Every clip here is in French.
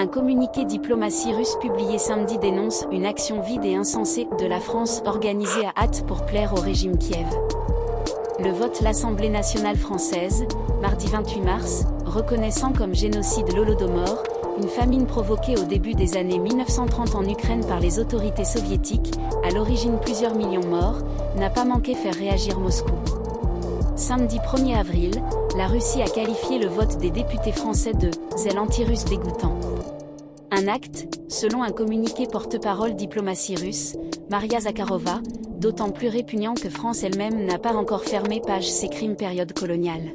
Un communiqué diplomatie russe publié samedi dénonce une action vide et insensée de la France organisée à hâte pour plaire au régime Kiev. Le vote l'Assemblée nationale française, mardi 28 mars, reconnaissant comme génocide l'Holodomor, une famine provoquée au début des années 1930 en Ukraine par les autorités soviétiques, à l'origine plusieurs millions morts, n'a pas manqué faire réagir Moscou. Samedi 1er avril, la Russie a qualifié le vote des députés français de « zèle anti-russe dégoûtant ». Un acte, selon un communiqué porte-parole diplomatie russe, Maria Zakharova, d'autant plus répugnant que France elle-même n'a pas encore fermé page ces crimes période coloniale.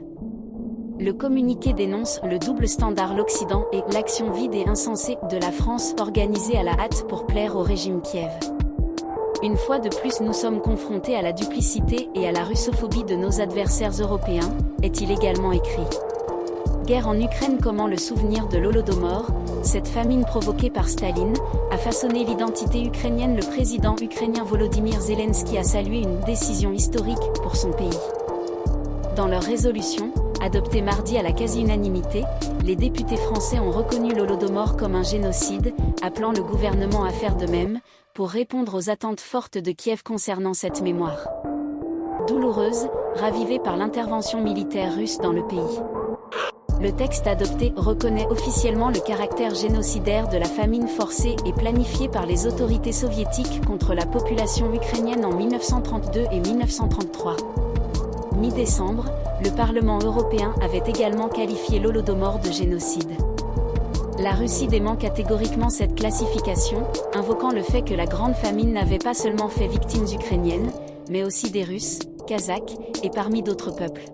Le communiqué dénonce le double standard l'Occident et l'action vide et insensée de la France organisée à la hâte pour plaire au régime Kiev. Une fois de plus nous sommes confrontés à la duplicité et à la russophobie de nos adversaires européens, est-il également écrit. Guerre en Ukraine. Comment le souvenir de l'Holodomor, cette famine provoquée par Staline, a façonné l'identité ukrainienne. Le président ukrainien Volodymyr Zelensky a salué une décision historique pour son pays. Dans leur résolution, adoptée mardi à la quasi-unanimité, les députés français ont reconnu l'Holodomor comme un génocide, appelant le gouvernement à faire de même, pour répondre aux attentes fortes de Kiev concernant cette mémoire douloureuse, ravivée par l'intervention militaire russe dans le pays. Le texte adopté reconnaît officiellement le caractère génocidaire de la famine forcée et planifiée par les autorités soviétiques contre la population ukrainienne en 1932 et 1933. Mi-décembre, le Parlement européen avait également qualifié l'Holodomor de génocide. La Russie dément catégoriquement cette classification, invoquant le fait que la Grande Famine n'avait pas seulement fait victimes ukrainiennes, mais aussi des Russes, Kazakhs, et parmi d'autres peuples.